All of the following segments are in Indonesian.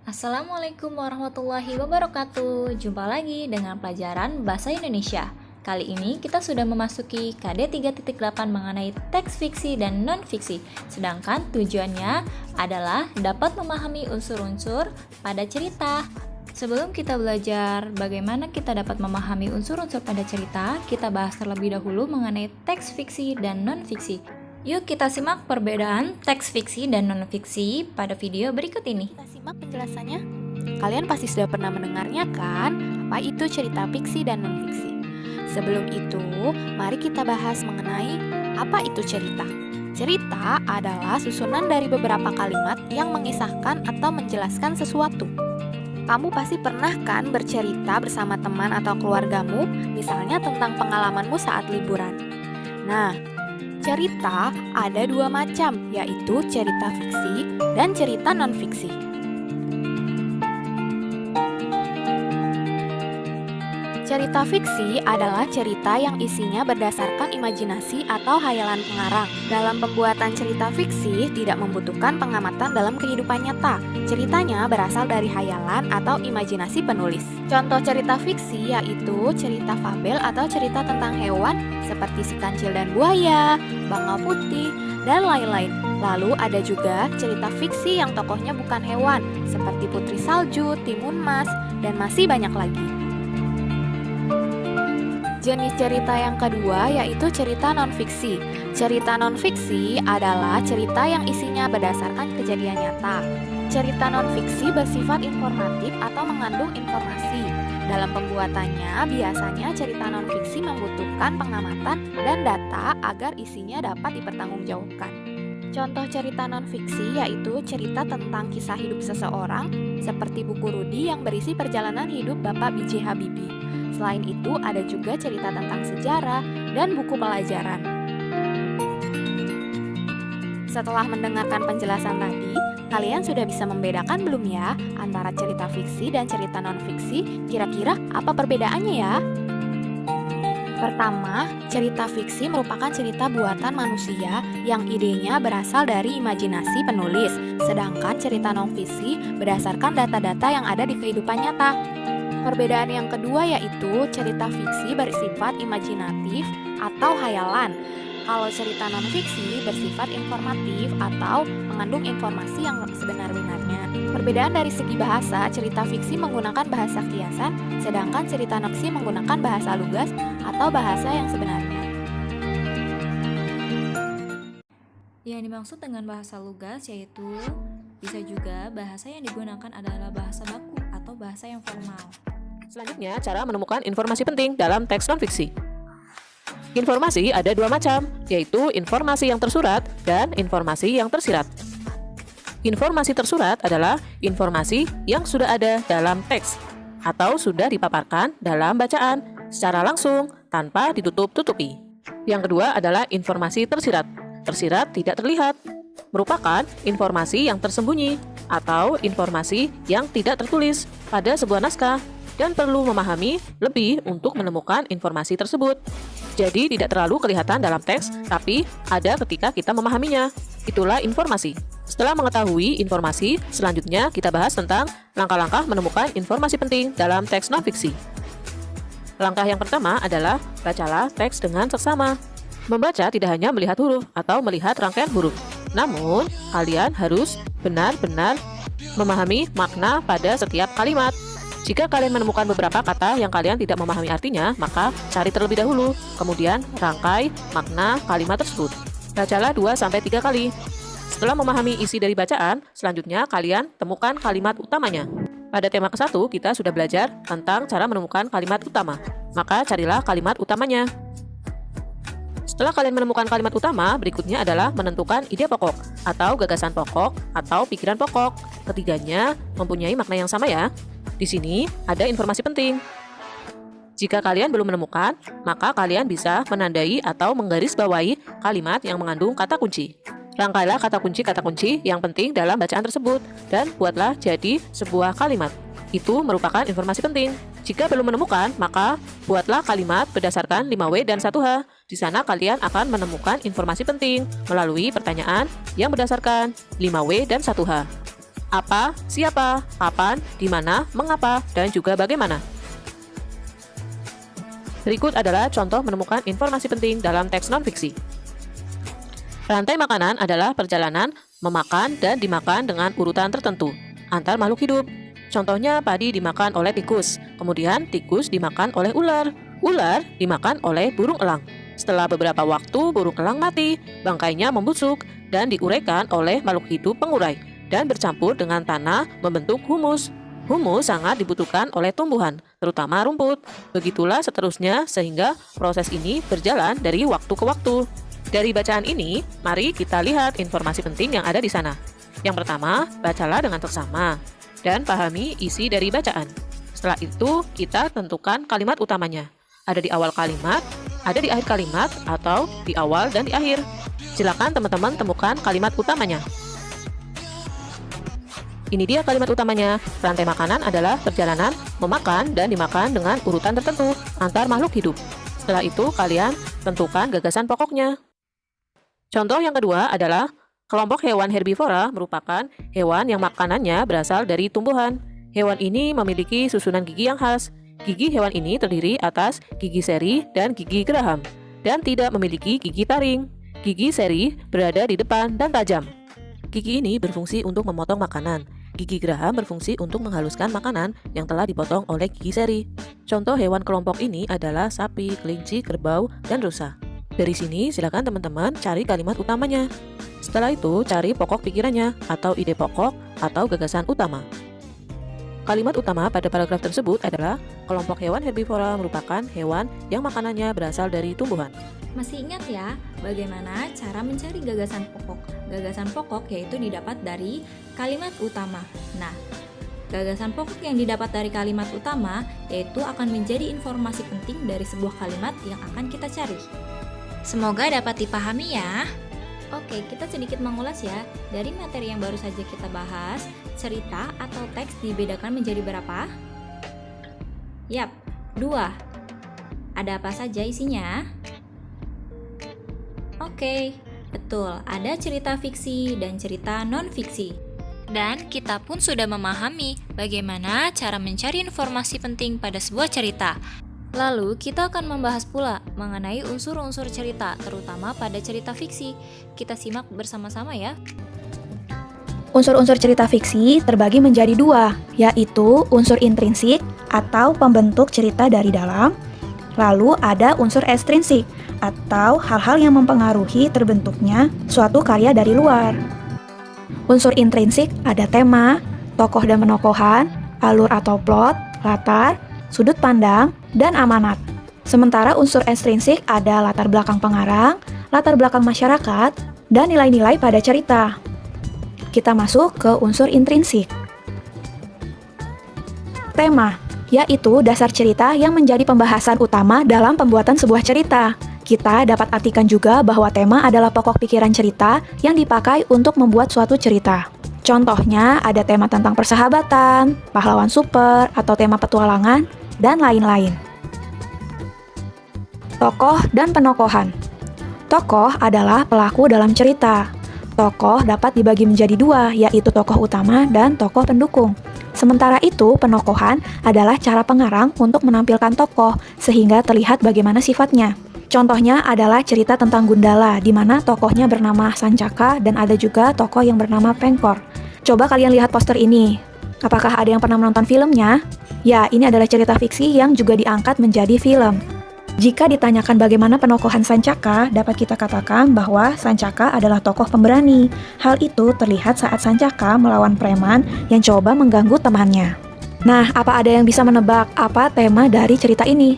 Assalamualaikum warahmatullahi wabarakatuh. Jumpa lagi dengan pelajaran Bahasa Indonesia. Kali ini kita sudah memasuki KD 3.8 mengenai teks fiksi dan non-fiksi. Sedangkan tujuannya adalah dapat memahami unsur-unsur pada cerita. Sebelum kita belajar bagaimana kita dapat memahami unsur-unsur pada cerita, kita bahas terlebih dahulu mengenai teks fiksi dan non-fiksi. Yuk kita simak perbedaan teks fiksi dan non-fiksi pada video berikut ini. Kita simak penjelasannya. Kalian pasti sudah pernah mendengarnya kan? Apa itu cerita fiksi dan non-fiksi? Sebelum itu, mari kita bahas mengenai apa itu cerita. Cerita adalah susunan dari beberapa kalimat yang mengisahkan atau menjelaskan sesuatu. Kamu pasti pernah kan bercerita bersama teman atau keluargamu, misalnya tentang pengalamanmu saat liburan. Nah, cerita ada dua macam, yaitu cerita fiksi dan cerita non-fiksi. Cerita fiksi adalah cerita yang isinya berdasarkan imajinasi atau hayalan pengarang. Dalam pembuatan cerita fiksi tidak membutuhkan pengamatan dalam kehidupan nyata. Ceritanya berasal dari hayalan atau imajinasi penulis. Contoh cerita fiksi yaitu cerita fabel atau cerita tentang hewan seperti si kancil dan buaya, bangau putih, dan lain-lain. Lalu ada juga cerita fiksi yang tokohnya bukan hewan seperti Putri Salju, Timun Mas, dan masih banyak lagi. Jenis cerita yang kedua yaitu cerita non-fiksi. Cerita non-fiksi adalah cerita yang isinya berdasarkan kejadian nyata. Cerita non-fiksi bersifat informatif atau mengandung informasi. Dalam pembuatannya, biasanya cerita non-fiksi membutuhkan pengamatan dan data agar isinya dapat dipertanggungjawabkan. Contoh cerita non-fiksi yaitu cerita tentang kisah hidup seseorang, seperti buku Rudi yang berisi perjalanan hidup Bapak B.J. Habibie. Selain itu, ada juga cerita tentang sejarah dan buku pelajaran. Setelah mendengarkan penjelasan tadi, kalian sudah bisa membedakan belum ya antara cerita fiksi dan cerita non-fiksi? Kira-kira apa perbedaannya ya? Pertama, cerita fiksi merupakan cerita buatan manusia yang idenya berasal dari imajinasi penulis, sedangkan cerita non-fiksi berdasarkan data-data yang ada di kehidupan nyata. Perbedaan yang kedua yaitu cerita fiksi bersifat imajinatif atau hayalan. Kalau cerita non-fiksi bersifat informatif atau mengandung informasi yang sebenar-benarnya. Perbedaan dari segi bahasa, cerita fiksi menggunakan bahasa kiasan, sedangkan cerita non-fiksi menggunakan bahasa lugas atau bahasa yang sebenarnya. Yang dimaksud dengan bahasa lugas yaitu bisa juga bahasa yang digunakan adalah bahasa baku atau bahasa yang formal. Selanjutnya, cara menemukan informasi penting dalam teks non-fiksi. Informasi ada dua macam, yaitu informasi yang tersurat dan informasi yang tersirat. Informasi tersurat adalah informasi yang sudah ada dalam teks atau sudah dipaparkan dalam bacaan secara langsung tanpa ditutup-tutupi. Yang kedua adalah informasi tersirat. Tersirat tidak terlihat, merupakan informasi yang tersembunyi atau informasi yang tidak tertulis pada sebuah naskah dan perlu memahami lebih untuk menemukan informasi tersebut. Jadi tidak terlalu kelihatan dalam teks, tapi ada ketika kita memahaminya. Itulah informasi. Setelah mengetahui informasi, selanjutnya kita bahas tentang langkah-langkah menemukan informasi penting dalam teks non-fiksi. Langkah yang pertama adalah bacalah teks dengan seksama. Membaca tidak hanya melihat huruf atau melihat rangkaian huruf, namun kalian harus benar-benar memahami makna pada setiap kalimat. Jika kalian menemukan beberapa kata yang kalian tidak memahami artinya, maka cari terlebih dahulu, kemudian rangkai makna kalimat tersebut. Bacalah 2-3 kali. Setelah memahami isi dari bacaan, selanjutnya kalian temukan kalimat utamanya. Pada tema ke-1, kita sudah belajar tentang cara menemukan kalimat utama. Maka carilah kalimat utamanya. Setelah kalian menemukan kalimat utama, berikutnya adalah menentukan ide pokok atau gagasan pokok atau pikiran pokok. Ketiganya mempunyai makna yang sama ya. Di sini ada informasi penting. Jika kalian belum menemukan, maka kalian bisa menandai atau menggarisbawahi kalimat yang mengandung kata kunci. Rangkailah kata kunci yang penting dalam bacaan tersebut dan buatlah jadi sebuah kalimat. Itu merupakan informasi penting. Jika belum menemukan, maka buatlah kalimat berdasarkan 5W dan 1H. Di sana kalian akan menemukan informasi penting melalui pertanyaan yang berdasarkan 5W dan 1H. Apa, siapa, kapan, di mana, mengapa, dan juga bagaimana. Berikut adalah contoh menemukan informasi penting dalam teks non-fiksi. Rantai makanan adalah perjalanan memakan dan dimakan dengan urutan tertentu antar makhluk hidup. Contohnya padi dimakan oleh tikus, kemudian tikus dimakan oleh ular, ular dimakan oleh burung elang. Setelah beberapa waktu burung elang mati, bangkainya membusuk dan diuraikan oleh makhluk hidup pengurai dan bercampur dengan tanah membentuk humus. Humus sangat dibutuhkan oleh tumbuhan, terutama rumput. Begitulah seterusnya sehingga proses ini berjalan dari waktu ke waktu. Dari bacaan ini, mari kita lihat informasi penting yang ada di sana. Yang pertama, bacalah dengan seksama dan pahami isi dari bacaan. Setelah itu, kita tentukan kalimat utamanya. Ada di awal kalimat, ada di akhir kalimat, atau di awal dan di akhir. Silakan teman-teman temukan kalimat utamanya. Ini dia kalimat utamanya. Rantai makanan adalah perjalanan memakan dan dimakan dengan urutan tertentu antar makhluk hidup. Setelah itu, kalian tentukan gagasan pokoknya. Contoh yang kedua adalah kelompok hewan herbivora merupakan hewan yang makanannya berasal dari tumbuhan. Hewan ini memiliki susunan gigi yang khas. Gigi hewan ini terdiri atas gigi seri dan gigi geraham, dan tidak memiliki gigi taring. Gigi seri berada di depan dan tajam. Gigi ini berfungsi untuk memotong makanan. Gigi geraham berfungsi untuk menghaluskan makanan yang telah dipotong oleh gigi seri. Contoh hewan kelompok ini adalah sapi, kelinci, kerbau, dan rusa. Dari sini, silakan teman-teman cari kalimat utamanya. Setelah itu, cari pokok pikirannya atau ide pokok atau gagasan utama. Kalimat utama pada paragraf tersebut adalah kelompok hewan herbivora merupakan hewan yang makanannya berasal dari tumbuhan. Masih ingat ya, bagaimana cara mencari gagasan pokok? Gagasan pokok yaitu didapat dari kalimat utama. Nah, gagasan pokok yang didapat dari kalimat utama yaitu akan menjadi informasi penting dari sebuah kalimat yang akan kita cari. Semoga dapat dipahami ya. Oke, kita sedikit mengulas ya. Dari materi yang baru saja kita bahas, cerita atau teks dibedakan menjadi berapa? Yap, 2. Ada apa saja isinya? Oke, betul, ada cerita fiksi dan cerita non-fiksi. Dan kita pun sudah memahami bagaimana cara mencari informasi penting pada sebuah cerita. Lalu, kita akan membahas pula mengenai unsur-unsur cerita, terutama pada cerita fiksi. Kita simak bersama-sama ya. Unsur-unsur cerita fiksi terbagi menjadi 2, yaitu unsur intrinsik atau pembentuk cerita dari dalam, lalu ada unsur ekstrinsik atau hal-hal yang mempengaruhi terbentuknya suatu karya dari luar. Unsur intrinsik ada tema, tokoh dan penokohan, alur atau plot, latar, sudut pandang, dan amanat. Sementara unsur ekstrinsik ada latar belakang pengarang, latar belakang masyarakat, dan nilai-nilai pada cerita. Kita masuk ke unsur intrinsik. Tema, yaitu dasar cerita yang menjadi pembahasan utama dalam pembuatan sebuah cerita. Kita dapat artikan juga bahwa tema adalah pokok pikiran cerita yang dipakai untuk membuat suatu cerita. Contohnya ada tema tentang persahabatan, pahlawan super, atau tema petualangan, dan lain-lain. Tokoh dan penokohan. Tokoh adalah pelaku dalam cerita. Tokoh dapat dibagi menjadi 2, yaitu tokoh utama dan tokoh pendukung. Sementara itu, penokohan adalah cara pengarang untuk menampilkan tokoh sehingga terlihat bagaimana sifatnya. Contohnya adalah cerita tentang Gundala, di mana tokohnya bernama Sancaka dan ada juga tokoh yang bernama Pengkor. Coba kalian lihat poster ini. Apakah ada yang pernah menonton filmnya? Ya, ini adalah cerita fiksi yang juga diangkat menjadi film. Jika ditanyakan bagaimana penokohan Sancaka, dapat kita katakan bahwa Sancaka adalah tokoh pemberani. Hal itu terlihat saat Sancaka melawan preman yang coba mengganggu temannya. Nah, apa ada yang bisa menebak apa tema dari cerita ini?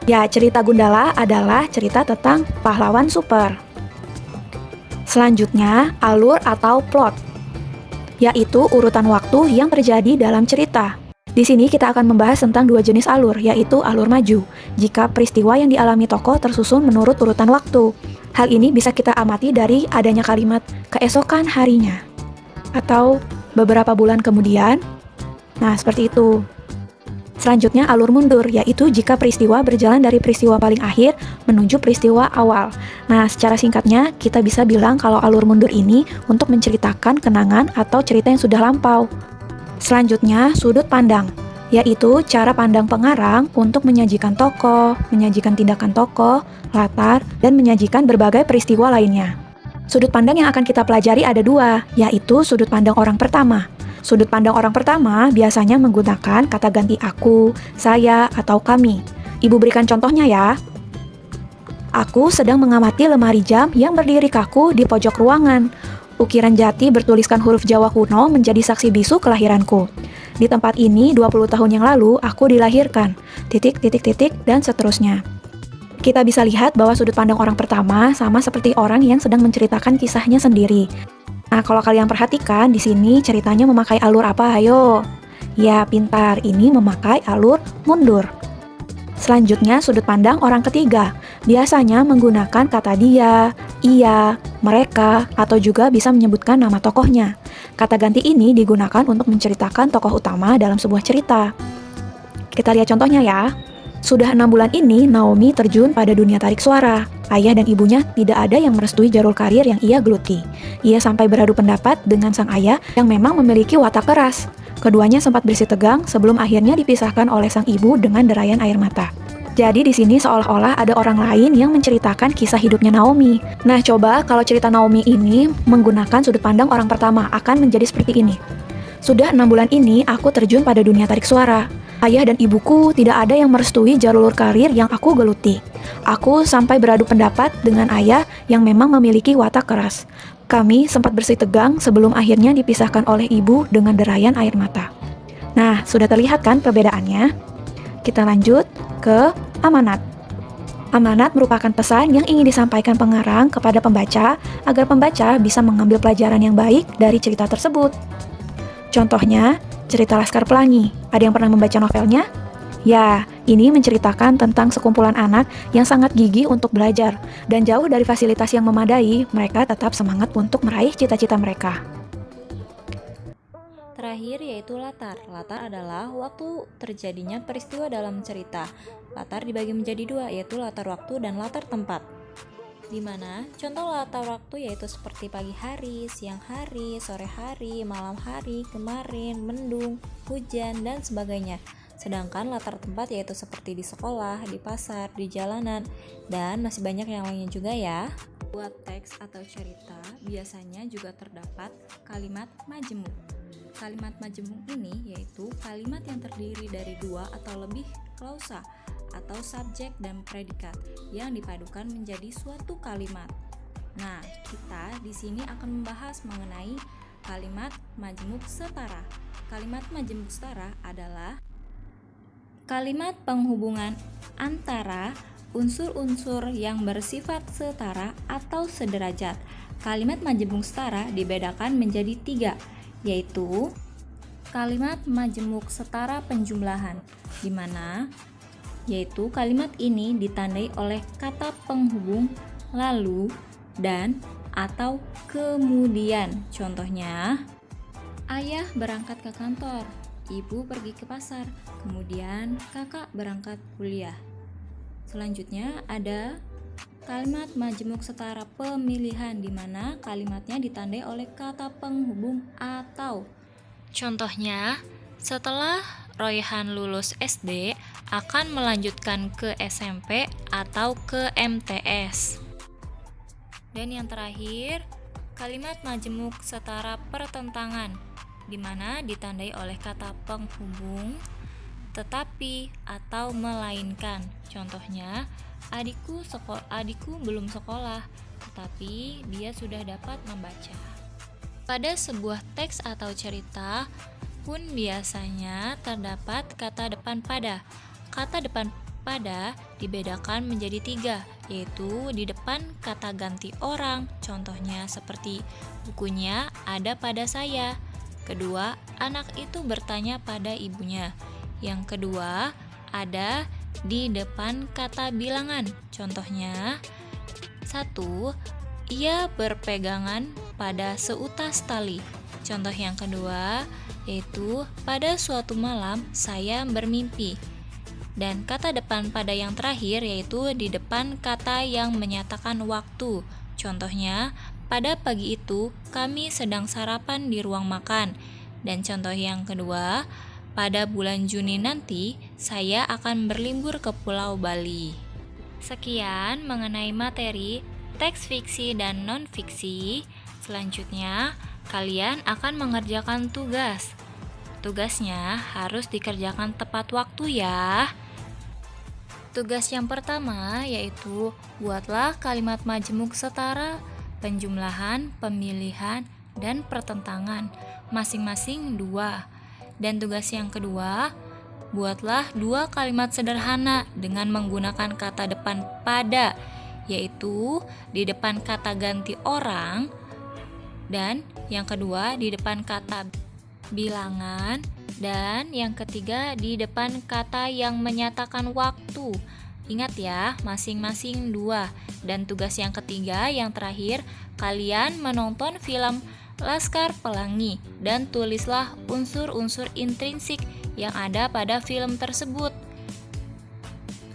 Ya, cerita Gundala adalah cerita tentang pahlawan super. Selanjutnya, alur atau plot, yaitu urutan waktu yang terjadi dalam cerita. Di sini kita akan membahas tentang 2 jenis alur, yaitu alur maju, jika peristiwa yang dialami tokoh tersusun menurut urutan waktu. Hal ini bisa kita amati dari adanya kalimat keesokan harinya, atau beberapa bulan kemudian. Nah, seperti itu. Selanjutnya alur mundur, yaitu jika peristiwa berjalan dari peristiwa paling akhir menuju peristiwa awal. Nah, secara singkatnya kita bisa bilang kalau alur mundur ini untuk menceritakan kenangan atau cerita yang sudah lampau. Selanjutnya sudut pandang, yaitu cara pandang pengarang untuk menyajikan tokoh, menyajikan tindakan tokoh, latar, dan menyajikan berbagai peristiwa lainnya. Sudut pandang yang akan kita pelajari ada dua, yaitu sudut pandang orang pertama. Sudut pandang orang pertama biasanya menggunakan kata ganti aku, saya, atau kami. Ibu berikan contohnya ya. Aku sedang mengamati lemari jam yang berdiri kaku di pojok ruangan. Ukiran jati bertuliskan huruf Jawa kuno menjadi saksi bisu kelahiranku. Di tempat ini 20 tahun yang lalu aku dilahirkan. Titik, titik, titik, dan seterusnya. Kita bisa lihat bahwa sudut pandang orang pertama sama seperti orang yang sedang menceritakan kisahnya sendiri. Nah, kalau kalian perhatikan, di sini ceritanya memakai alur apa? Ayo. Ya, pintar. Ini memakai alur mundur. Selanjutnya, sudut pandang orang ketiga. Biasanya menggunakan kata dia, ia, mereka, atau juga bisa menyebutkan nama tokohnya. Kata ganti ini digunakan untuk menceritakan tokoh utama dalam sebuah cerita. Kita lihat contohnya ya. Sudah 6 bulan ini, Naomi terjun pada dunia tarik suara. Ayah dan ibunya tidak ada yang merestui jalur karir yang ia geluti. Ia sampai beradu pendapat dengan sang ayah yang memang memiliki watak keras. Keduanya sempat bersitegang sebelum akhirnya dipisahkan oleh sang ibu dengan derayan air mata. Jadi di sini seolah-olah ada orang lain yang menceritakan kisah hidupnya Naomi. Nah, coba kalau cerita Naomi ini menggunakan sudut pandang orang pertama akan menjadi seperti ini. Sudah 6 bulan ini aku terjun pada dunia tarik suara. Ayah dan ibuku tidak ada yang merestui jalur karir yang aku geluti. Aku sampai beradu pendapat dengan ayah yang memang memiliki watak keras. Kami sempat bersitegang sebelum akhirnya dipisahkan oleh ibu dengan derayan air mata. Nah, sudah terlihat kan perbedaannya? Kita lanjut ke amanat. Amanat merupakan pesan yang ingin disampaikan pengarang kepada pembaca agar pembaca bisa mengambil pelajaran yang baik dari cerita tersebut. Contohnya, cerita Laskar Pelangi. Ada yang pernah membaca novelnya? Ya, ini menceritakan tentang sekumpulan anak yang sangat gigih untuk belajar. Dan jauh dari fasilitas yang memadai, mereka tetap semangat untuk meraih cita-cita mereka. Terakhir yaitu latar. Latar adalah waktu terjadinya peristiwa dalam cerita. Latar dibagi menjadi dua, yaitu latar waktu dan latar tempat. Di mana contoh latar waktu yaitu seperti pagi hari, siang hari, sore hari, malam hari, kemarin, mendung, hujan, dan sebagainya. Sedangkan latar tempat yaitu seperti di sekolah, di pasar, di jalanan, dan masih banyak yang lainnya juga ya. Buat teks atau cerita biasanya juga terdapat kalimat majemuk. Kalimat majemuk ini yaitu kalimat yang terdiri dari dua atau lebih klausa atau subjek dan predikat yang dipadukan menjadi suatu kalimat. Nah, kita di sini akan membahas mengenai kalimat majemuk setara. Kalimat majemuk setara adalah kalimat penghubungan antara unsur-unsur yang bersifat setara atau sederajat. Kalimat majemuk setara dibedakan menjadi 3, yaitu kalimat majemuk setara penjumlahan, di mana yaitu kalimat ini ditandai oleh kata penghubung lalu, dan, atau kemudian. Contohnya, ayah berangkat ke kantor, ibu pergi ke pasar, kemudian kakak berangkat kuliah. Selanjutnya ada kalimat majemuk setara pemilihan, di mana kalimatnya ditandai oleh kata penghubung atau. Contohnya, setelah Royhan lulus SD, akan melanjutkan ke SMP atau ke MTS. Dan yang terakhir, kalimat majemuk setara pertentangan, di mana ditandai oleh kata penghubung tetapi atau melainkan. Contohnya, adikku belum sekolah, tetapi dia sudah dapat membaca. Pada sebuah teks atau cerita pun biasanya terdapat kata depan pada. Kata depan pada dibedakan menjadi 3, yaitu di depan kata ganti orang. Contohnya seperti bukunya ada pada saya. Kedua, anak itu bertanya pada ibunya. Yang kedua, ada di depan kata bilangan. Contohnya 1, ia berpegangan pada seutas tali. Contoh yang kedua, yaitu pada suatu malam saya bermimpi. Dan kata depan pada yang terakhir yaitu di depan kata yang menyatakan waktu. Contohnya, pada pagi itu kami sedang sarapan di ruang makan. Dan contoh yang kedua, pada bulan Juni nanti saya akan berlibur ke Pulau Bali. Sekian mengenai materi teks fiksi dan non-fiksi. Selanjutnya, kalian akan mengerjakan tugas. Tugasnya harus dikerjakan tepat waktu ya. Tugas yang pertama yaitu buatlah kalimat majemuk setara, penjumlahan, pemilihan, dan pertentangan, masing-masing 2. Dan tugas yang kedua, buatlah 2 kalimat sederhana dengan menggunakan kata depan pada, yaitu di depan kata ganti orang, dan yang kedua di depan kata bilangan, dan yang ketiga di depan kata yang menyatakan waktu. Ingat ya, masing-masing 2. Dan tugas yang ketiga, yang terakhir, kalian menonton film Laskar Pelangi dan tulislah unsur-unsur intrinsik yang ada pada film tersebut.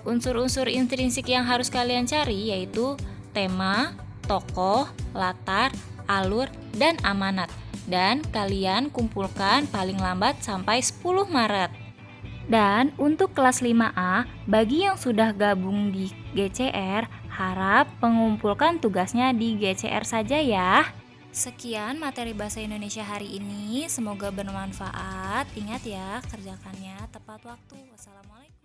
Unsur-unsur intrinsik yang harus kalian cari yaitu tema, tokoh, latar, alur, dan amanat. Dan kalian kumpulkan paling lambat sampai 10 Maret. Dan untuk kelas 5A, bagi yang sudah gabung di GCR, harap mengumpulkan tugasnya di GCR saja ya. Sekian materi bahasa Indonesia hari ini, semoga bermanfaat. Ingat ya, kerjakannya tepat waktu. Wassalamualaikum.